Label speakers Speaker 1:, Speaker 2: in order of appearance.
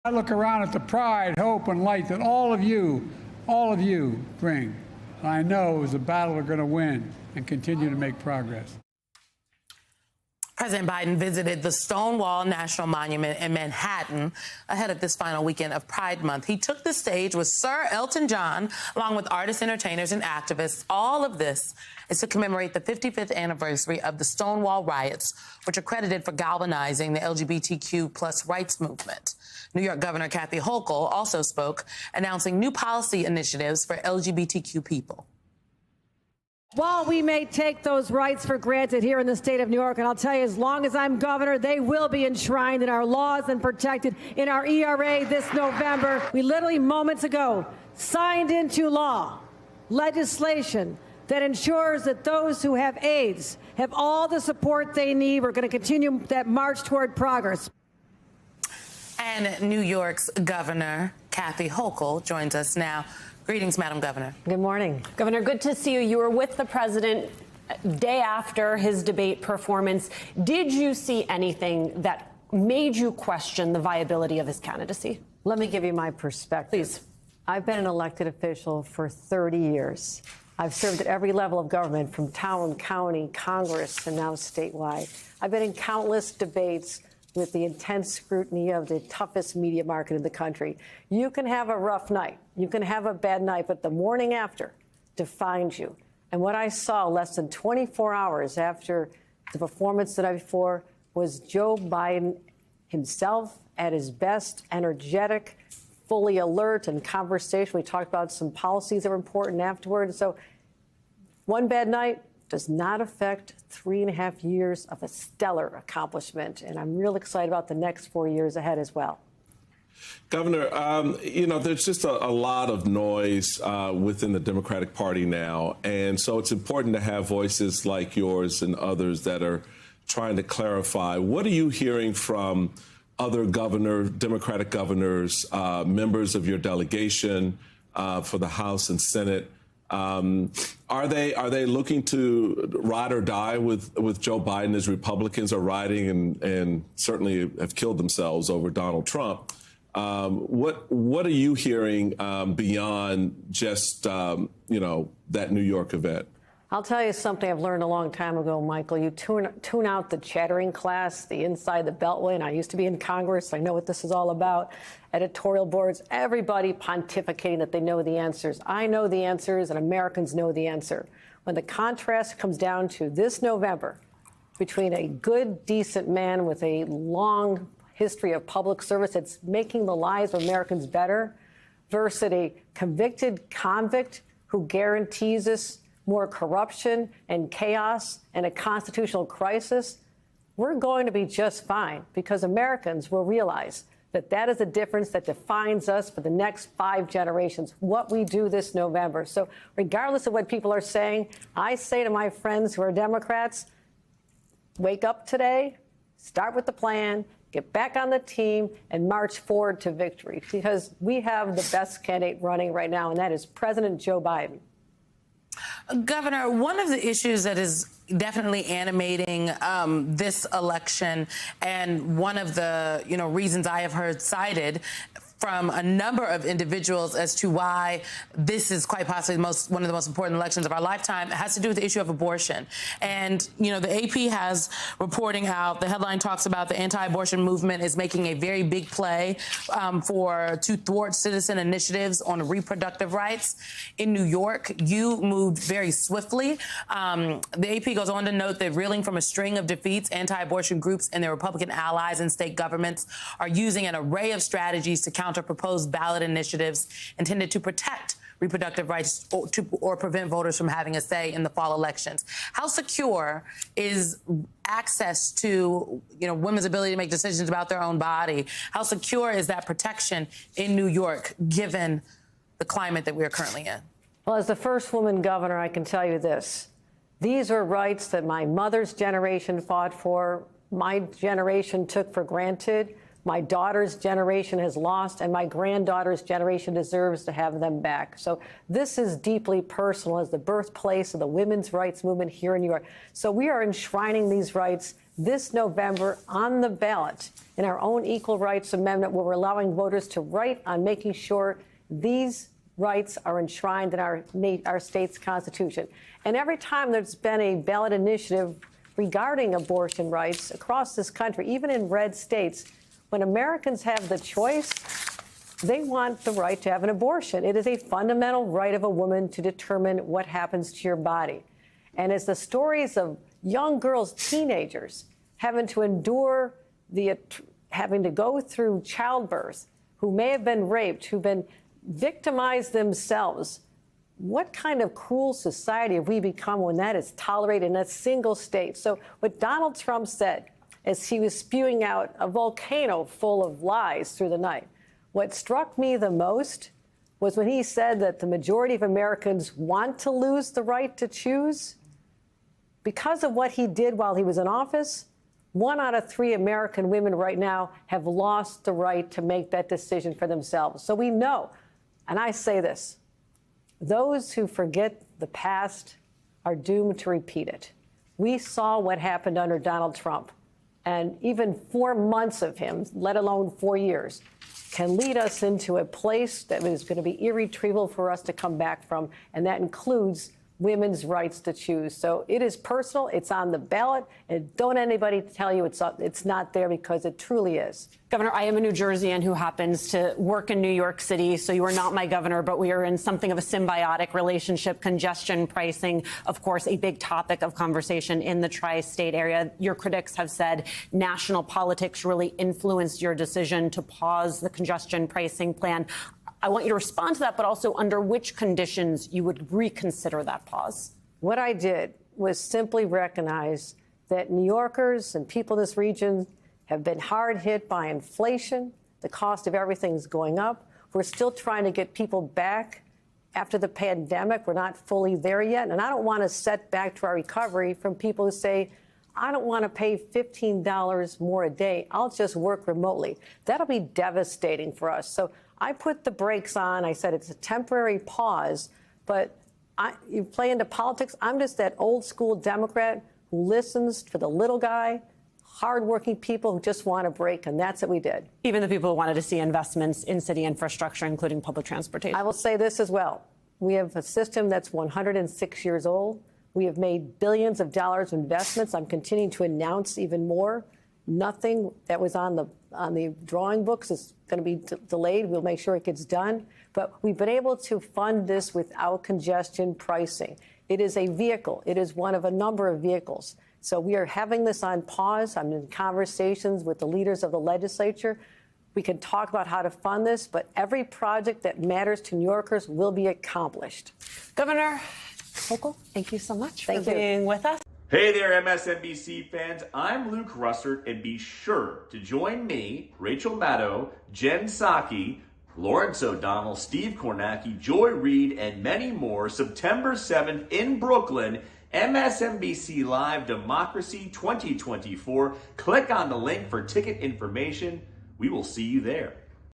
Speaker 1: I look around at the pride, hope, and light that all of you bring. I know is a battle we're going to win and continue to make progress.
Speaker 2: President Biden visited the Stonewall National Monument in Manhattan ahead of this final weekend of Pride Month. He took the stage with Sir Elton John, along with artists, entertainers, and activists. All of this is to commemorate the 55th anniversary of the Stonewall riots, which are credited for galvanizing the LGBTQ plus rights movement. New York Governor Kathy Hochul also spoke, announcing new policy initiatives for LGBTQ people.
Speaker 3: While we may take those rights for granted here in the state of New York, and I'll tell you, as long as I'm governor, they will be enshrined in our laws and protected in our ERA this November. We literally moments ago signed into law legislation that ensures that those who have AIDS have all the support they need. We're going to continue that march toward progress.
Speaker 2: And New York's Governor Kathy Hochul joins us now. Greetings, Madam Governor.
Speaker 3: Good morning.
Speaker 4: Governor, good to see you. You were with the president day after his debate performance. Did you see anything that made you question the viability of his candidacy?
Speaker 3: Let me give you my perspective.
Speaker 4: Please.
Speaker 3: I've been an elected official for 30 years. I've served at every level of government, from town, county, Congress, and now statewide. I've been in countless debates with the intense scrutiny of the toughest media market in the country. You can have a rough night. You can have a bad night, but the morning after defines you. And what I saw less than 24 hours after the performance the night before was Joe Biden himself at his best, energetic, fully alert in conversation. We talked about some policies that were important afterwards. So one bad night does not affect 3.5 years of a stellar accomplishment. And I'm real excited about the next 4 years ahead as well.
Speaker 5: Governor, there's just a lot of noise within the Democratic Party now. And so it's important to have voices like yours and others that are trying to clarify. What are you hearing from other Democratic governors, members of your delegation for the House and Senate? Are they looking to ride or die with Joe Biden as Republicans are riding and certainly have killed themselves over Donald Trump? What are you hearing beyond just that New York event?
Speaker 3: I'll tell you something I've learned a long time ago, Michael. You tune out the chattering class, the inside the beltway. And I used to be in Congress. I know what this is all about. Editorial boards, everybody pontificating that they know the answers. I know the answers, and Americans know the answer. When the contrast comes down to this November between a good, decent man with a long history of public service that's making the lives of Americans better versus a convicted convict who guarantees us more corruption and chaos and a constitutional crisis, we're going to be just fine, because Americans will realize that is the difference that defines us for the next 5 generations, what we do this November. So regardless of what people are saying, I say to my friends who are Democrats, wake up today, start with the plan, get back on the team, and march forward to victory, because we have the best candidate running right now, and that is President Joe Biden.
Speaker 2: Governor, one of the issues that is definitely animating this election, and one of the reasons I have heard cited from a number of individuals as to why this is quite possibly one of the most important elections of our lifetime, has to do with the issue of abortion. And, the AP has reporting out, the headline talks about the anti-abortion movement is making a very big play to thwart citizen initiatives on reproductive rights. In New York, you moved very swiftly. The AP goes on to note that reeling from a string of defeats, anti-abortion groups and their Republican allies and state governments are using an array of strategies to counter proposed ballot initiatives intended to protect reproductive rights or prevent voters from having a say in the fall elections. How secure is access to, women's ability to make decisions about their own body? How secure is that protection in New York, given the climate that we are currently in?
Speaker 3: Well, as the first woman governor, I can tell you this. These are rights that my mother's generation fought for, my generation took for granted, my daughter's generation has lost, and my granddaughter's generation deserves to have them back. So this is deeply personal as the birthplace of the women's rights movement here in New York. So we are enshrining these rights this November on the ballot in our own Equal Rights Amendment, where we're allowing voters to write on making sure these rights are enshrined in our state's constitution. And every time there's been a ballot initiative regarding abortion rights across this country, even in red states, when Americans have the choice, they want the right to have an abortion. It is a fundamental right of a woman to determine what happens to your body. And as the stories of young girls, teenagers, having to endure having to go through childbirth, who may have been raped, who've been victimized themselves, what kind of cruel society have we become when that is tolerated in a single state? So what Donald Trump said as he was spewing out a volcano full of lies through the night, what struck me the most was when he said that the majority of Americans want to lose the right to choose. Because of what he did while he was in office, 1 out of 3 American women right now have lost the right to make that decision for themselves. So we know, and I say this, those who forget the past are doomed to repeat it. We saw what happened under Donald Trump, and even 4 months of him, let alone 4 years, can lead us into a place that is going to be irretrievable for us to come back from, and that includes women's rights to choose. So it is personal. It's on the ballot. And don't anybody tell you it's not there, because it truly is.
Speaker 4: Governor, I am a New Jerseyan who happens to work in New York City, so you are not my governor, but we are in something of a symbiotic relationship. Congestion pricing, of course, a big topic of conversation in the tri-state area. Your critics have said national politics really influenced your decision to pause the congestion pricing plan. I want you to respond to that, but also under which conditions you would reconsider that pause.
Speaker 3: What I did was simply recognize that New Yorkers and people in this region have been hard hit by inflation. The cost of everything's going up. We're still trying to get people back after the pandemic. We're not fully there yet. And I don't want to set back to our recovery from people who say, I don't want to pay $15 more a day. I'll just work remotely. That'll be devastating for us. So I put the brakes on. I said it's a temporary pause, but you play into politics. I'm just that old school Democrat who listens to the little guy, hardworking people who just want a break, and that's what we did.
Speaker 4: Even the people who wanted to see investments in city infrastructure, including public transportation.
Speaker 3: I will say this as well. We have a system that's 106 years old. We have made billions of dollars of investments. I'm continuing to announce even more. Nothing that was on the drawing books is going to be delayed. We'll make sure it gets done. But we've been able to fund this without congestion pricing. It is a vehicle. It is one of a number of vehicles. So we are having this on pause. I'm in conversations with the leaders of the legislature. We can talk about how to fund this, but every project that matters to New Yorkers will be accomplished.
Speaker 4: Governor Hochul, thank you so much for being with us.
Speaker 6: Hey there, MSNBC fans. I'm Luke Russert, and be sure to join me, Rachel Maddow, Jen Psaki, Lawrence O'Donnell, Steve Kornacki, Joy Reid, and many more September 7th in Brooklyn, MSNBC Live Democracy 2024. Click on the link for ticket information. We will see you there.